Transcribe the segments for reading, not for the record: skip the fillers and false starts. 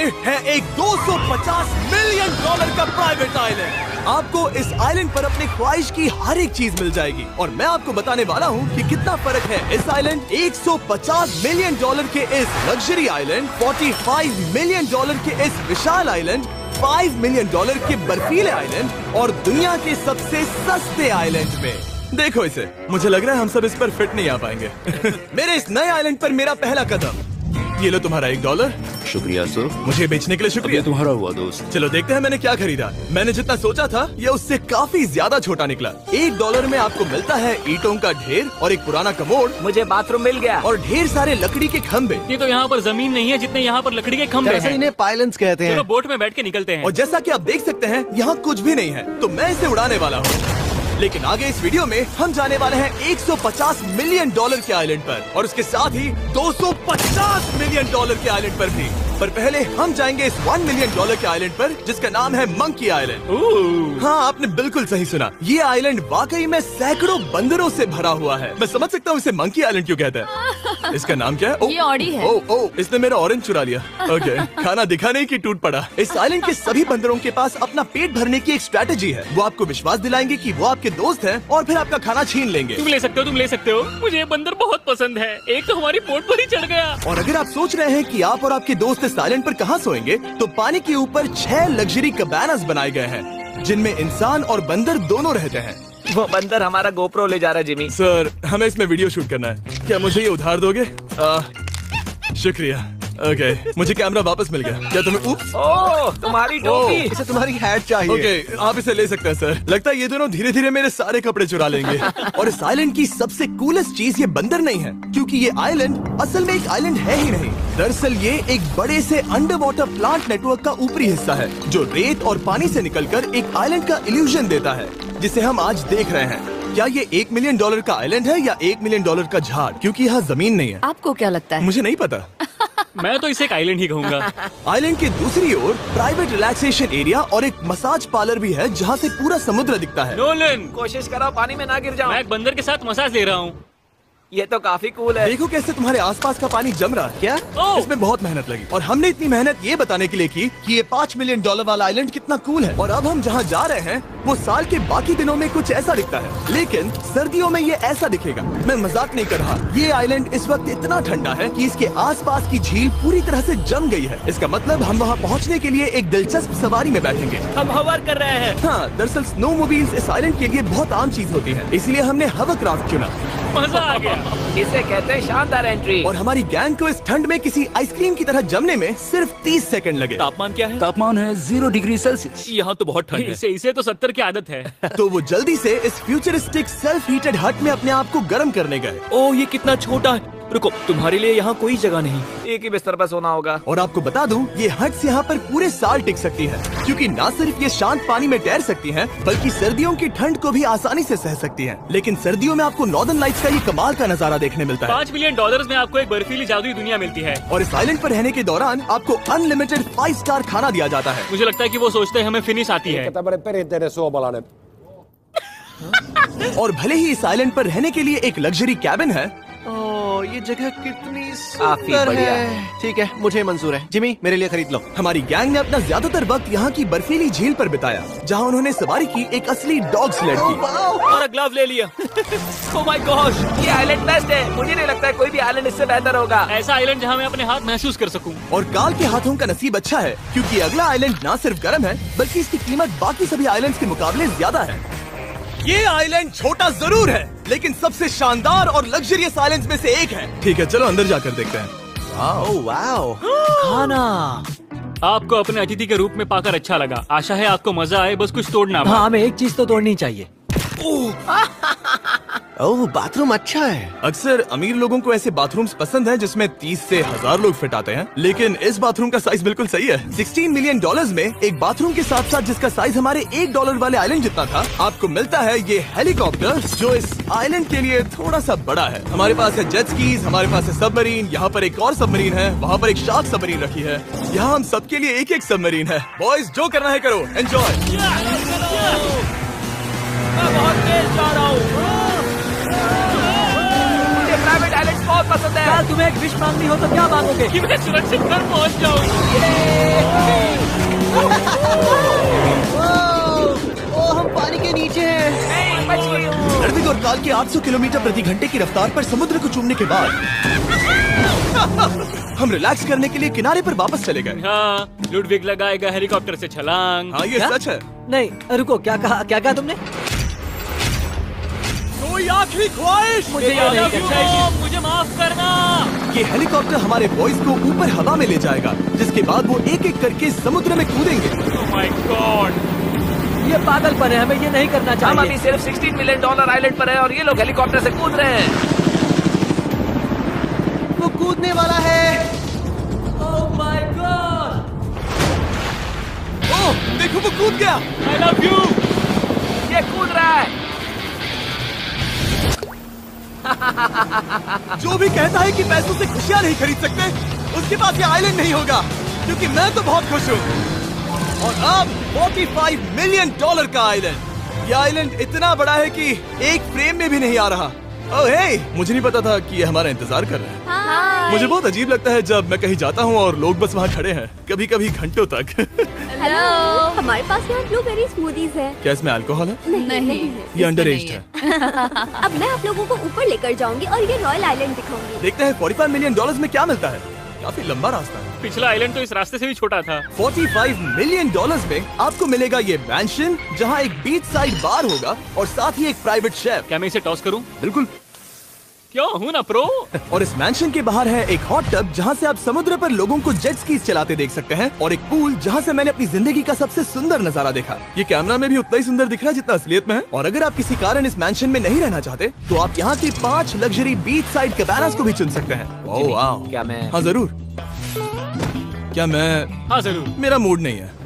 में है एक 250 मिलियन डॉलर का प्राइवेट आइलैंड। आपको इस आइलैंड पर अपने ख्वाहिश की हर एक चीज मिल जाएगी और मैं आपको बताने वाला हूँ कि कितना फर्क है इस आइलैंड 150 मिलियन डॉलर के इस लग्जरी आइलैंड, 45 मिलियन डॉलर के इस विशाल आइलैंड, 5 मिलियन डॉलर के बर्फीले आइलैंड और दुनिया के सबसे सस्ते आइलैंड में। देखो इसे, मुझे लग रहा है हम सब इस पर फिट नहीं आ पाएंगे। मेरे इस नए आइलैंड पर मेरा पहला कदम। ये लो तुम्हारा $1। शुक्रिया सर। मुझे बेचने के लिए शुक्रिया। तुम्हारा हुआ दोस्त। चलो देखते हैं मैंने क्या खरीदा। मैंने जितना सोचा था ये उससे काफी ज्यादा छोटा निकला। $1 में आपको मिलता है ईंटों का ढेर और एक पुराना कमोड। मुझे बाथरूम मिल गया और ढेर सारे लकड़ी के खम्भे। ये तो यहाँ पर जमीन नहीं है जितने यहाँ पर लकड़ी के खम्भे हैं। इन्हें पाइलन्स कहते हैं। चलो बोट में बैठ के निकलते हैं। और जैसा कि आप देख सकते हैं यहाँ कुछ भी नहीं है, तो मैं इसे उड़ाने वाला हूँ। लेकिन आगे इस वीडियो में हम जाने वाले हैं 150 मिलियन डॉलर के आइलैंड पर और उसके साथ ही 250 मिलियन डॉलर के आइलैंड पर भी। पर पहले हम जाएंगे इस 1 मिलियन डॉलर के आइलैंड पर जिसका नाम है मंकी आइलैंड। हाँ, आपने बिल्कुल सही सुना। ये आइलैंड वाकई में सैकड़ों बंदरों से भरा हुआ है। मैं समझ सकता हूँ इसे मंकी आइलैंड क्यों कहते हैं। इसका नाम क्या है? ये ऑडी है। ओ, इसने मेरा ऑरेंज चुरा लिया। ओके, खाना दिखा नहीं कि टूट पड़ा। इस आइलैंड के सभी बंदरों के पास अपना पेट भरने की एक स्ट्रैटेजी है। वो आपको विश्वास दिलाएंगे कि वो आपके दोस्त हैं और फिर आपका खाना छीन लेंगे। तुम ले सकते हो। मुझे ये बंदर बहुत पसंद है। एक तो हमारी बोट पर ही चढ़ गया। और अगर आप सोच रहे हैं कि आप और आपके दोस्त इस आइलैंड पर कहाँ सोएंगे, तो पानी के ऊपर 6 लग्जरी कबानास बनाए गए हैं जिनमें इंसान और बंदर दोनों रहते हैं। वो बंदर हमारा गोप्रो ले जा रहा है जिमी। सर, हमें इसमें वीडियो शूट करना है। क्या मुझे ये उधार दोगे? शुक्रिया। ओके, मुझे कैमरा वापस मिल गया। क्या तुम्हें ओह, तुम्हारी टोपी। इसे तुम्हारी हैट चाहिए। ओके, आप इसे ले सकते हैं सर। लगता है ये दोनों धीरे धीरे मेरे सारे कपड़े चुरा लेंगे। और इस आइलैंड की सबसे कूलेस्ट चीज ये बंदर नहीं है, क्योंकि ये आइलैंड असल में एक आइलैंड है ही नहीं। दरअसल ये एक बड़े से अंडर वाटर प्लांट नेटवर्क का ऊपरी हिस्सा है जो रेत और पानी से निकलकर एक आइलैंड का इल्यूजन देता है जिसे हम आज देख रहे हैं। क्या ये $1 मिलियन का आइलैंड है या $1 मिलियन का झाड़? क्योंकि यहाँ जमीन नहीं है। आपको क्या लगता है? मुझे नहीं पता। मैं तो इसे एक आइलैंड ही कहूँगा। आइलैंड के दूसरी ओर प्राइवेट रिलैक्सेशन एरिया और एक मसाज पार्लर भी है जहाँ से पूरा समुद्र दिखता है। नोलन, कोशिश करो पानी में ना गिर जाओ। मैं एक बंदर के साथ मसाज ले रहा हूँ। ये तो काफी कूल है। देखो कैसे तुम्हारे आसपास का पानी जम रहा है। क्या? इसमें बहुत मेहनत लगी और हमने इतनी मेहनत ये बताने के लिए की कि ये $5 मिलियन वाला आइलैंड कितना कूल है। और अब हम जहाँ जा रहे हैं वो साल के बाकी दिनों में कुछ ऐसा दिखता है, लेकिन सर्दियों में ये ऐसा दिखेगा। मैं मजाक नहीं कर रहा। ये आइलैंड इस वक्त इतना ठंडा है कि इसके आसपास की झील पूरी तरह से जम गई है। इसका मतलब हम वहाँ पहुँचने के लिए एक दिलचस्प सवारी में बैठेंगे। हम हवर कर रहे हैं। हाँ, दरअसल स्नो मोबाइल्स इस आइलैंड के लिए बहुत आम चीज होती है, इसलिए हमने हवरक्राफ्ट चुना। मजा आ गया। इसे कहते हैं शानदार एंट्री। और हमारी गैंग को इस ठंड में किसी आइसक्रीम की तरह जमने में सिर्फ 30 सेकंड लगे। तापमान क्या है? तापमान है 0 डिग्री सेल्सियस। यहाँ तो बहुत ठंड है। इसे तो 70 की आदत है। तो वो जल्दी से इस फ्यूचरिस्टिक सेल्फ हीटेड हट में अपने आप को गर्म करने गए। ओह, ये कितना छोटा है। रुको, तुम्हारे लिए यहाँ कोई जगह नहीं। एक ही बिस्तर पर सोना होगा। और आपको बता दूं, ये हट्स यहाँ पर पूरे साल टिक सकती है, क्योंकि न सिर्फ ये शांत पानी में तैर सकती हैं, बल्कि सर्दियों की ठंड को भी आसानी से सह सकती हैं। लेकिन सर्दियों में आपको नॉर्दर्न लाइट्स का ये कमाल का नजारा देखने मिलता है। $5 मिलियन में आपको एक बर्फीली जादुई दुनिया मिलती है। और इस आइलैंड पर रहने के दौरान आपको अनलिमिटेड 5 स्टार खाना दिया जाता है। मुझे लगता है कि वो सोचते हैं हमें फिनिश आती है। और भले ही इस आइलैंड पर रहने के लिए एक लग्जरी कैबिन है, ओह, ये जगह कितनी काफी सुंदर बढ़िया है। ठीक है, मुझे मंजूर है। जिमी, मेरे लिए खरीद लो। हमारी गैंग ने अपना ज्यादातर वक्त यहाँ की बर्फीली झील पर बिताया, जहाँ उन्होंने सवारी की एक असली डॉग स्लेड की। और ग्लव ले लिया। ओह माय गॉश, ये आइलैंड बेस्ट है। मुझे नहीं लगता है कोई भी आइलैंड इससे बेहतर होगा। ऐसा आइलैंड जहाँ मैं अपने हाथ महसूस कर सकूं। और काल के हाथों का नसीब अच्छा है, क्योंकि अगला आइलैंड न सिर्फ गर्म है, बल्कि इसकी कीमत बाकी सभी आइलैंड्स के मुकाबले ज्यादा है। ये आइलैंड छोटा जरूर है, लेकिन सबसे शानदार और लग्जरियस आइलैंड्स में से एक है। ठीक है, चलो अंदर जाकर देखते हैं। ओह वाओ, खाना। आपको अपने अतिथि के रूप में पाकर अच्छा लगा। आशा है आपको मजा आए, बस कुछ तोड़ना। हाँ, हमें एक चीज तो तोड़नी चाहिए। ओह, बाथरूम अच्छा है। अक्सर अमीर लोगों को ऐसे बाथरूम्स पसंद हैं जिसमें 30 से 1000 लोग फिट आते हैं, लेकिन इस बाथरूम का साइज बिल्कुल सही है। $16 मिलियन में एक बाथरूम के साथ साथ जिसका साइज हमारे $1 वाले आइलैंड जितना था, आपको मिलता है ये हेलीकॉप्टर, जो इस आइलैंड के लिए थोड़ा सा बड़ा है। हमारे पास है जेट स्कीज, हमारे पास है सबमरीन, यहाँ पर एक और सबमरीन है, वहाँ पर एक शार्क सबमरीन रखी है। यहाँ हम सबके लिए एक एक सबमरीन है। बॉयज, जो करना है करो, एंजॉय। मैं बहुत तेज जा रहा हूँ। मुझे प्राइवेट आइलैंड्स बहुत पसंद है। तुम्हें एक विश मांगनी हो तो क्या मांगोगे? कि मैं सुरक्षित घर पहुंच जाऊं। के 800 किलोमीटर प्रति घंटे की रफ्तार पर समुद्र को चूमने के बाद हम रिलैक्स करने के लिए किनारे पर वापस चले गए। हाँ, लुडविग लगाएगा हेलीकॉप्टर से छलांग। हाँ, ये क्या? सच है। नहीं रुको, क्या कहा तुमने? कोई आखिरी ख्वाहिश? मुझे ये नहीं करना चाहिए। मुझे माफ करना। ये हेलीकॉप्टर हमारे बॉयज को ऊपर हवा में ले जाएगा, जिसके बाद वो एक एक करके समुद्र में कूदेंगे। Oh my God! ये पागलपन है, हमें ये नहीं करना हम अभी चाहिए। सिर्फ $16 मिलियन आइलैंड पर है और ये लोग हेलीकॉप्टर से कूद रहे हैं। वो कूदने वाला है। Oh my God! ओह, देखो वो कूद गया। I love you. ये कूद रहा है। जो भी कहता है कि पैसों से खुशियां नहीं खरीद सकते, उसके पास ये आइलैंड नहीं होगा, क्योंकि मैं तो बहुत खुश हूँ। और अब $45 मिलियन का आइलैंड। ये आइलैंड इतना बड़ा है कि एक फ्रेम में भी नहीं आ रहा। ओह हे, मुझे नहीं पता था कि ये हमारा इंतजार कर रहे हैं। मुझे बहुत अजीब लगता है जब मैं कहीं जाता हूँ और लोग बस वहाँ खड़े हैं, कभी कभी घंटों तक। हेलो, हमारे पास यहाँ ब्लूबेरी स्मूदीज है। क्या इसमें अल्कोहल है? नहीं। ये अंडरएज है। अब मैं आप लोगों को ऊपर लेकर जाऊंगी और ये रॉयल आइलैंड दिखाऊंगी। देखते हैं $45 मिलियन में क्या मिलता है। काफी लंबा रास्ता है। पिछला आइलैंड तो इस रास्ते से भी छोटा था। $45 मिलियन में आपको मिलेगा ये मैंशन, जहाँ एक बीच साइड बार होगा और साथ ही एक प्राइवेट शेफ। क्या मैं इसे टॉस करूं? बिल्कुल। क्यों हूं ना प्रो। और इस मैंशन के बाहर है एक हॉट टब, जहाँ से आप समुद्र पर लोगों को जेट स्कीज चलाते देख सकते हैं, और एक पूल जहाँ से मैंने अपनी जिंदगी का सबसे सुंदर नजारा देखा। ये कैमरा में भी उतना ही सुंदर दिख रहा है जितना असलियत में है। और अगर आप किसी कारण इस मैंशन में नहीं रहना चाहते, तो आप यहाँ की 5 लग्जरी बीच साइड कैबानास को भी चुन सकते हैं। ओह वाह। क्या मैं? हाँ जरूर। क्या मैं? हाँ जरूर। मेरा मूड नहीं है।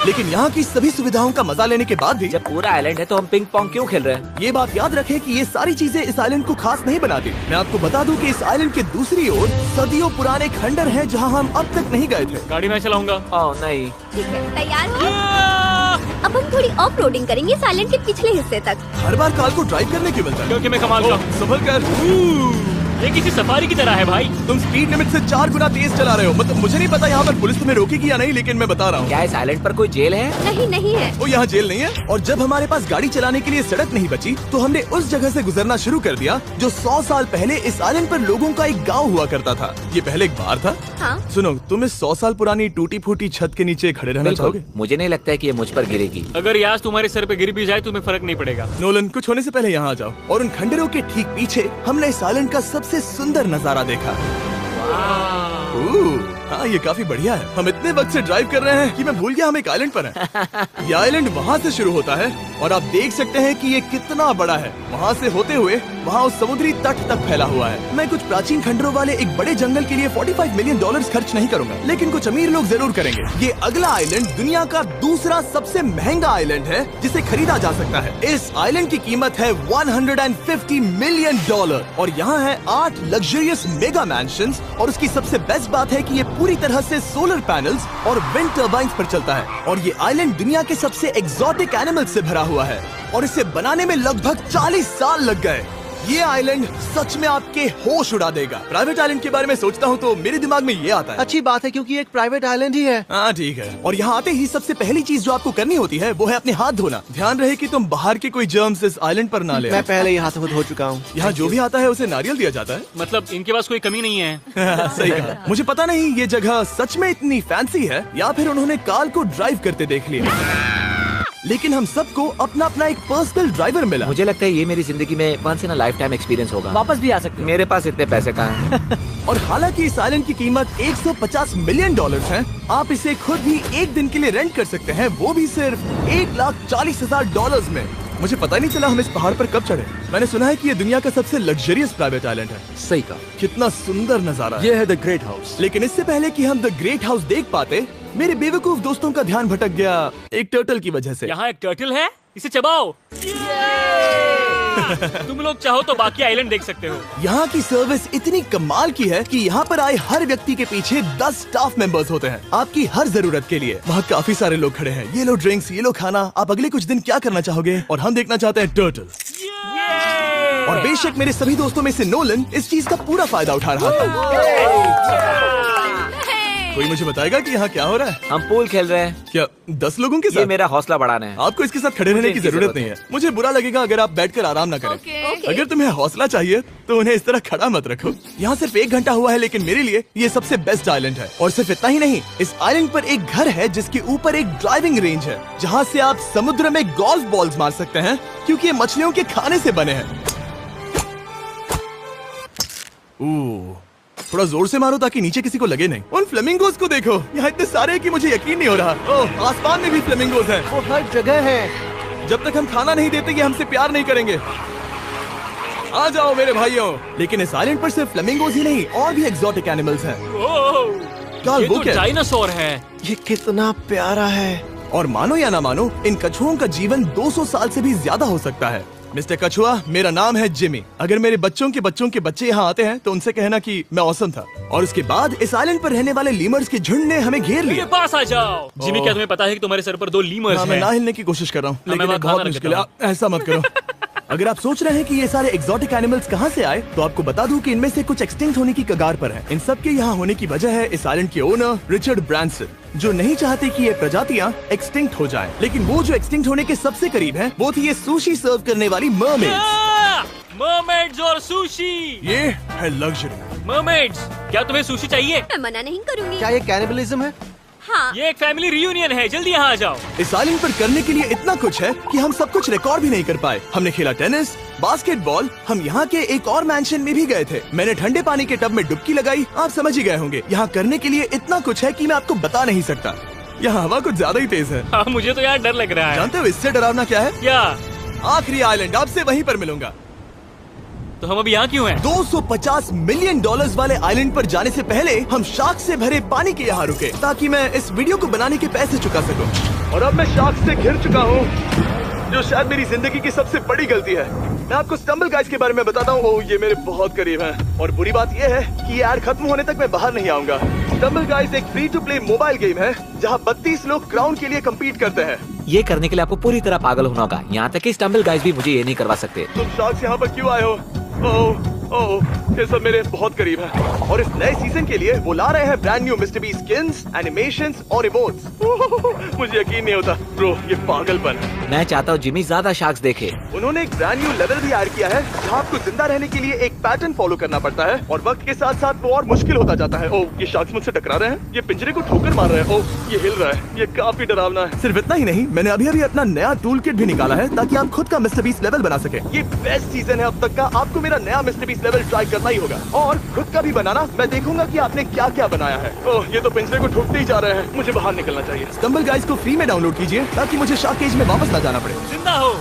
लेकिन यहाँ की सभी सुविधाओं का मजा लेने के बाद भी जब पूरा आइलैंड है तो हम पिंग पोंग क्यों खेल रहे हैं? ये बात याद रखें कि ये सारी चीजें इस आइलैंड को खास नहीं बनाती। मैं आपको बता दूं कि इस आइलैंड के दूसरी ओर सदियों पुराने खंडर हैं, जहां हम अब तक नहीं गए थे। गाड़ी मैं चलाऊंगा। ओह नहीं। ठीक है, तैयार हो? अब हम थोड़ी ऑफ रोडिंग करेंगे इस आइलैंड के पिछले हिस्से तक। हर बार कार को ड्राइव करने क्यों मिलता है? क्योंकि मैं कमाल का हूं। संभल कर। ये किसी सफारी की तरह है भाई। तुम स्पीड लिमिट से 4 गुना तेज चला रहे हो। मतलब मुझे नहीं पता यहाँ पर पुलिस तुम्हें रोकेगी या नहीं, लेकिन मैं बता रहा हूँ। क्या इस आइलैंड पर कोई जेल है? नहीं है। वो यहाँ जेल नहीं है। और जब हमारे पास गाड़ी चलाने के लिए सड़क नहीं बची, तो हमने उस जगह से गुजरना शुरू कर दिया जो 100 साल पहले इस आइलैंड पर लोगों का एक गाँव हुआ करता था। ये पहले एक बार था। हाँ? सुनो, तुम इस 100 साल पुरानी टूटी फूटी छत के नीचे खड़े रहना चाहोगे? मुझे नहीं लगता है कि ये मुझ पर गिरेगी। अगर ये आज तुम्हारे सर पे गिर भी जाए तुम्हें फर्क नहीं पड़ेगा। नोलन, कुछ होने से पहले यहाँ आ जाओ। और उन खंडरों के ठीक पीछे हमने इस आइलैंड का सबसे सुंदर नजारा देखा। हाँ, ये काफी बढ़िया है। हम इतने वक्त से ड्राइव कर रहे हैं कि मैं भूल गया हम एक आइलैंड पर हैं। ये आइलैंड वहाँ से शुरू होता है और आप देख सकते हैं कि ये कितना बड़ा है। वहाँ से होते हुए वहाँ उस समुद्री तट तक फैला हुआ है। मैं कुछ प्राचीन खंडरों वाले एक बड़े जंगल के लिए $45 मिलियन खर्च नहीं करूंगा, लेकिन कुछ अमीर लोग जरूर करेंगे। ये अगला आइलैंड दुनिया का दूसरा सबसे महंगा आइलैंड है जिसे खरीदा जा सकता है। इस आइलैंड की कीमत है $150 मिलियन और यहाँ है 8 लग्जरियस मेगा मैंशंस। और उसकी सबसे बेस्ट बात है कि ये पूरी तरह से सोलर पैनल्स और विंड टर्बाइन्स पर चलता है। और ये आइलैंड दुनिया के सबसे एक्सोटिक एनिमल्स से भरा हुआ है और इसे बनाने में लगभग 40 साल लग गए। ये आइलैंड सच में आपके होश उड़ा देगा। प्राइवेट आइलैंड के बारे में सोचता हूँ तो मेरे दिमाग में ये आता है। अच्छी बात है, क्योंकि एक प्राइवेट आइलैंड ही है। हाँ ठीक है। और यहाँ आते ही सबसे पहली चीज जो आपको करनी होती है वो है अपने हाथ धोना। ध्यान रहे कि तुम बाहर के कोई जर्म्स इस आइलैंड पर ना ले। मैं पहले ही हाथ धो चुका हूँ। यहाँ जो भी आता है उसे नारियल दिया जाता है। मतलब इनके पास कोई कमी नहीं है। सही कहा। मुझे पता नहीं ये जगह सच में इतनी फैंसी है या फिर उन्होंने कार को ड्राइव करते देख लिया, लेकिन हम सबको अपना अपना एक पर्सनल ड्राइवर मिला। मुझे लगता है ये मेरी जिंदगी में once in a lifetime experience होगा। वापस भी आ सकते हो। मेरे पास इतने पैसे कहाँ हैं? और हालांकि इस आइलैंड की कीमत $150 मिलियन है, आप इसे खुद भी एक दिन के लिए रेंट कर सकते हैं, वो भी सिर्फ $1,40,000 में। मुझे पता ही नहीं चला हम इस पहाड़ पर कब चढ़े। मैंने सुना है कि ये दुनिया का सबसे लग्जरियस प्राइवेट आइलैंड है। सही कहा। कितना सुंदर नजारा है। ये है द ग्रेट हाउस। लेकिन इससे पहले कि हम द ग्रेट हाउस देख पाते, मेरे बेवकूफ दोस्तों का ध्यान भटक गया एक टर्टल की वजह से। यहाँ एक टर्टल है, इसे चबाओ। तुम लोग चाहो तो बाकी आइलैंड देख सकते हो। यहाँ की सर्विस इतनी कमाल की है कि यहाँ पर आए हर व्यक्ति के पीछे 10 स्टाफ मेंबर्स होते हैं आपकी हर जरूरत के लिए। वहाँ काफी सारे लोग खड़े हैं। ये लो ड्रिंक्स, ये लो खाना। आप अगले कुछ दिन क्या करना चाहोगे? और हम देखना चाहते हैं टर्टल। और बेशक मेरे सभी दोस्तों में से नोलन इस चीज का पूरा फायदा उठा रहा था। कोई मुझे बताएगा कि यहाँ क्या हो रहा है? हम पूल खेल रहे हैं। क्या 10 लोगों के ये साथ? मेरा हौसला बढ़ाना है। आपको इसके साथ खड़े रहने की इसकी जरूरत नहीं है। मुझे बुरा लगेगा अगर आप बैठकर आराम ना करें। अगर तुम्हें हौसला चाहिए तो उन्हें इस तरह खड़ा मत रखो। यहाँ सिर्फ 1 घंटा हुआ है, लेकिन मेरे लिए ये सबसे बेस्ट आइलैंड है। और सिर्फ इतना ही नहीं, इस आइलैंड पर एक घर है जिसके ऊपर एक ड्राइविंग रेंज है, जहाँ से आप समुद्र में गोल्फ बॉल्स मार सकते हैं, क्योंकि ये मछलियों के खाने से बने हैं। थोड़ा जोर से मारो ताकि नीचे किसी को लगे नहीं। उन फ्लेमिंगोज को देखो, यहाँ इतने सारे हैं कि मुझे यकीन नहीं हो रहा। ओह, आसमान में भी फ्लेमिंगोज हैं। वो हर जगह है। जब तक हम खाना नहीं देते ये हमसे प्यार नहीं करेंगे। आ जाओ मेरे भाइयों। लेकिन इस आइलैंड पर सिर्फ फ्लेमिंगोज ही नहीं, और भी एक्सोटिक एनिमल्स हैं। ये वो तो क्या है? डायनासोर है। ये कितना प्यारा है। और मानो या ना मानो, इन कछुओं का जीवन 200 साल से भी ज्यादा हो सकता है। मिस्टर कछुआ, मेरा नाम है जिमी। अगर मेरे बच्चों के बच्चे यहाँ आते हैं तो उनसे कहना कि मैं औसम था। और उसके बाद इस आइलैंड पर रहने वाले लीमर्स के झुंड ने हमें घेर मेरे लिया। पास आ जाओ। जिमी, क्या तुम्हें पता है कि तुम्हारे सर पर 2 लीमर्स हाँ, मैं हैं? ना हिलने की कोशिश कर रहा हूँ, मैं लेकिन वहाँ ये बहुत खाना मुश्किल है। रखता ऐसा मत करो। अगर आप सोच रहे हैं कि ये सारे एक्सोटिक एनिमल्स कहाँ से आए, तो आपको बता दूं कि इनमें से कुछ एक्सटिंक्ट होने की कगार पर हैं। इन सब के यहाँ होने की वजह है इस आइलैंड के ओनर रिचर्ड ब्रांसन, जो नहीं चाहते कि ये प्रजातियाँ एक्सटिंक्ट हो जाएं। लेकिन वो जो एक्सटिंक्ट होने के सबसे करीब हैं, वो थी ये सुशी सर्व करने वाली मरमेड्स। मरमेड्स और सुशी। ये है लग्जरी। मरमेड्स, क्या तुम्हें सुशी चाहिए? मैं मना नहीं करूंगी। क्या ये कैनिबलिज्म है? हाँ। ये एक फैमिली रियूनियन है, जल्दी यहाँ आ जाओ। इस आइलैंड पर करने के लिए इतना कुछ है कि हम सब कुछ रिकॉर्ड भी नहीं कर पाए। हमने खेला टेनिस, बास्केटबॉल, हम यहाँ के एक और मैंशन में भी गए थे। मैंने ठंडे पानी के टब में डुबकी लगाई। आप समझ ही गए होंगे, यहाँ करने के लिए इतना कुछ है कि मैं आपको बता नहीं सकता। यहाँ हवा कुछ ज्यादा ही तेज है। हाँ, मुझे तो यार डर लग रहा है। जानते हो इससे डरावना क्या है? क्या? आखिरी आइलैंड, आपसे वहीं पर मिलूंगा। तो हम अभी यहाँ क्यों हैं? $250 मिलियन वाले आइलैंड पर जाने से पहले हम शार्क से भरे पानी के यहाँ रुके, ताकि मैं इस वीडियो को बनाने के पैसे चुका सकूं। और अब मैं शार्क से घिर चुका हूँ, जो शायद मेरी जिंदगी की सबसे बड़ी गलती है। मैं आपको स्टम्बल गाइस के बारे में बताता हूँ। ये मेरे बहुत करीब हैं। और बुरी बात यह है कि ये ऐड खत्म होने तक मैं बाहर नहीं आऊंगा। स्टम्बल गाइस एक free to play mobile game है, जहाँ 32 लोग क्राउन के लिए कम्पीट करते हैं। ये करने के लिए आपको पूरी तरह पागल होना होगा। यहाँ तक कि स्टम्बल गाइस भी मुझे ये नहीं करवा सकते। तुम शार्क्स यहाँ पर क्यों आए हो? ये सब मेरे बहुत करीब है। और इस नए सीजन के लिए वो ला रहे हैं brand new mister beast skins, animations और इमोट्स। मुझे यकीन नहीं होता ब्रो, ये पागलपन। मैं चाहता हूँ जिमी ज्यादा शार्क्स देखे। उन्होंने एक ब्रांड न्यू लेवल भी ऐड किया है, जहाँ आपको जिंदा रहने के लिए एक पैटर्न फॉलो करना पड़ता है, और वक्त के साथ साथ वो और मुश्किल होता जाता है। ओह, ये शार्क्स मुझसे टकरा रहे हैं। ये पिंजरे को ठोकर मार रहे हैं। ओह, ये हिल रहा है। ये काफी डरावना है। सिर्फ इतना ही नहीं, मैंने अभी अपना नया टूल किट भी निकाला है, ताकि आप खुद का मिस्टर बीस्ट लेवल बना सके। ये बेस्ट सीजन है अब तक का। आपको मेरा नया मिस्टर बीस्ट लेवल ट्राई करना ही होगा, और खुद का भी बनाना। मैं देखूंगा कि आपने क्या क्या बनाया है। ओह, ये तो पिंजरे को ठोकते ही जा रहे हैं। मुझे बाहर निकलना चाहिए। स्टम्बल गाइस को फ्री में डाउनलोड कीजिए, ताकि मुझे शार्क केज में वापस ना जाना पड़े। जिंदा हो।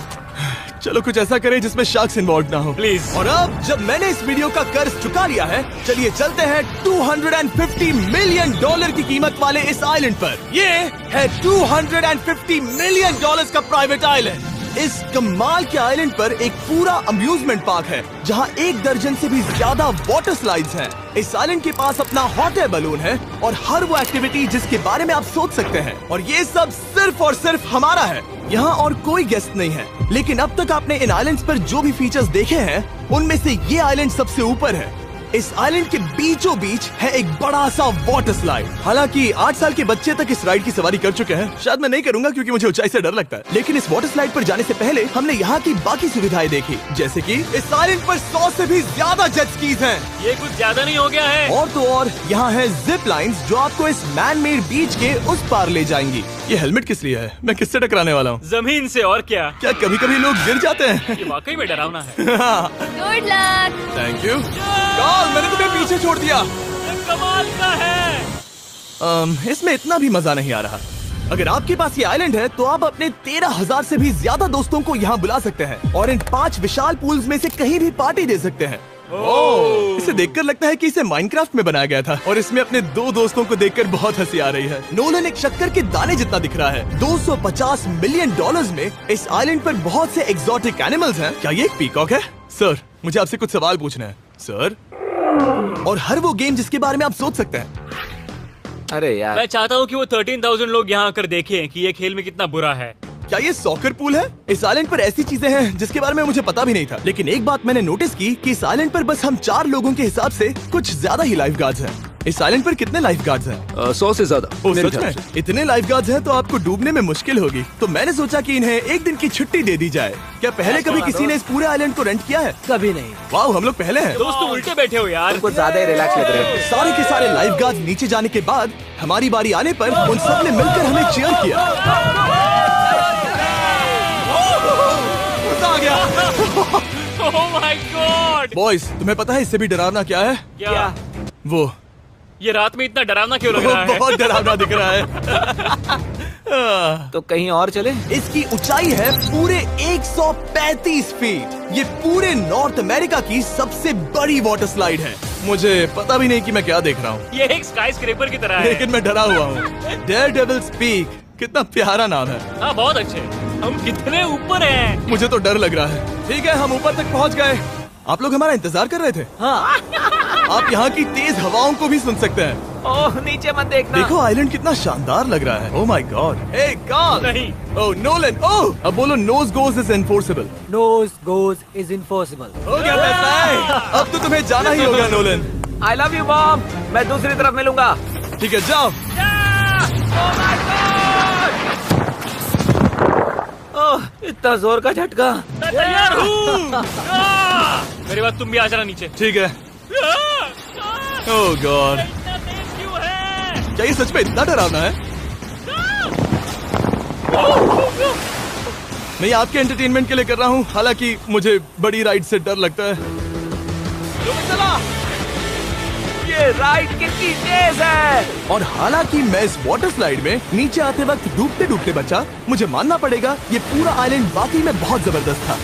चलो कुछ ऐसा करें जिसमें शार्क्स इन्वॉल्व ना हो, प्लीज। और अब जब मैंने इस वीडियो का कर्ज चुका लिया है, चलिए चलते हैं $250 मिलियन की कीमत वाले इस आइलैंड पर। ये है $250 मिलियन का प्राइवेट आइलैंड। इस कमाल के आइलैंड पर एक पूरा अम्यूजमेंट पार्क है, जहां 1 दर्जन से भी ज्यादा वाटर स्लाइड्स हैं। इस आइलैंड के पास अपना हॉट एयर बलून है, और हर वो एक्टिविटी जिसके बारे में आप सोच सकते हैं। और ये सब सिर्फ और सिर्फ हमारा है। यहाँ और कोई गेस्ट नहीं है। लेकिन अब तक आपने इन आइलैंड्स पर जो भी फीचर्स देखे हैं, उनमें से ये आइलैंड सबसे ऊपर है। इस आइलैंड के बीचों बीच है एक बड़ा सा वाटर स्लाइड। हालांकि 8 साल के बच्चे तक इस राइड की सवारी कर चुके हैं। शायद मैं नहीं करूंगा क्योंकि मुझे ऊंचाई से डर लगता है। लेकिन इस वाटर स्लाइड पर जाने से पहले हमने यहाँ की बाकी सुविधाएं देखी, जैसे कि इस आइलैंड पर 100 से भी ज्यादा जेट स्कीज हैं। ये कुछ ज्यादा नहीं हो गया है? और तो और यहाँ है जिप लाइन्स, जो आपको इस मैन मेड बीच के उस पार ले जाएंगी। ये हेलमेट किस लिए है? मैं किससे टकराने वाला हूँ? जमीन से। और क्या कभी कभी लोग गिर जाते हैं? ये वाकई में डरावना है। Good luck. Thank you. Carl, मैंने तुम्हें पीछे छोड़ दिया। ये कमाल का है। इसमें इतना भी मजा नहीं आ रहा। अगर आपके पास ये आइलैंड है, तो आप अपने 13,000 से भी ज्यादा दोस्तों को यहाँ बुला सकते हैं, और इन 5 विशाल पूल्स में से कहीं भी पार्टी दे सकते हैं। ओह, इसे देखकर लगता है कि इसे माइनक्राफ्ट में बनाया गया था, और इसमें अपने 2 दोस्तों को देखकर बहुत हंसी आ रही है। नोलन एक शक्कर के दाने जितना दिख रहा है। $250 मिलियन में इस आइलैंड पर बहुत से एक्सोटिक एनिमल्स हैं। क्या ये एक पीकॉक है? सर, मुझे आपसे कुछ सवाल पूछना है सर। और हर वो गेम जिसके बारे में आप सोच सकते हैं। अरे यार, मैं चाहता हूँ कि वो 13,000 लोग यहाँ आकर देखें कि ये खेल में कितना बुरा है। क्या ये सॉकर पूल है? इस आइलैंड पर ऐसी चीजें हैं जिसके बारे में मुझे पता भी नहीं था। लेकिन एक बात मैंने नोटिस की कि इस आइलैंड पर बस हम 4 लोगों के हिसाब से कुछ ज्यादा ही लाइफ गार्ड्स हैं। इस आइलैंड पर कितने लाइफ गार्ड्स हैं? 100 से ज्यादा ओ, मेरे सच ख्याल में? से। इतने लाइफ गार्ड्स हैं तो आपको डूबने में मुश्किल होगी। तो मैंने सोचा कि इन्हें एक दिन की छुट्टी दे दी जाए। क्या पहले कभी किसी ने इस पूरे आइलैंड को रेंट किया है? कभी नहीं। वाह, हम लोग पहले हैं। दोस्त तुम उल्टे बैठे हो यार। कुछ ज्यादा ही रिलैक्स लग रहे हो। सारे के सारे लाइफ गार्ड्स नीचे जाने के बाद हमारी बारी आने पर उन सब ने मिलकर हमें चीयर किया। मजा आ गया। ओह माय गॉड। बॉयज, तुम्हें पता है इससे भी डरावना क्या है? क्या? वो ये रात में इतना डरावना क्यों लग रहा है? बहुत डरावना दिख रहा है। तो कहीं और चले? इसकी ऊंचाई है पूरे 135 फीट। ये पूरे नॉर्थ अमेरिका की सबसे बड़ी वाटर स्लाइड है। मुझे पता भी नहीं कि मैं क्या देख रहा हूँ, ये एक स्काई स्क्रेपर की तरह है। लेकिन मैं डरा हुआ हूँ। डेयरडेविल्स पीक, कितना प्यारा नाम है। हाँ बहुत अच्छे। हम कितने ऊपर हैं? मुझे तो डर लग रहा है। ठीक है, हम ऊपर तक पहुँच गए। आप लोग हमारा इंतजार कर रहे थे। हाँ। आप यहाँ की तेज हवाओं को भी सुन सकते हैं। ओह नीचे मत देखना। देखो आइलैंड कितना शानदार लग रहा है। Oh my god. Hey Karl. नहीं। Oh Nolan. ओह, अब बोलो nose goes is enforceable. Nose goes is enforceable. हो गया फैसला। अब तो तुम्हें जाना ही होगा Nolan. I love you mom. मैं दूसरी तरफ मिलूंगा। ठीक है, जाओ। ओह इतना जोर का झटका। मैं तैयार हूँ। मेरे बाद तुम भी आ जाना नीचे। ठीक है। ओह गॉड, इतना तेज क्यों है? क्या ये सच में इतना डरावना है? मैं ये आपके एंटरटेनमेंट के लिए कर रहा हूँ, हालांकि मुझे बड़ी राइड से डर लगता है। चला। ये राइड कितनी तेज है। और हालांकि मैं इस वाटर स्लाइड में नीचे आते वक्त डूबते डूबते बचा, मुझे मानना पड़ेगा ये पूरा आइलैंड वाकई में बहुत जबरदस्त था।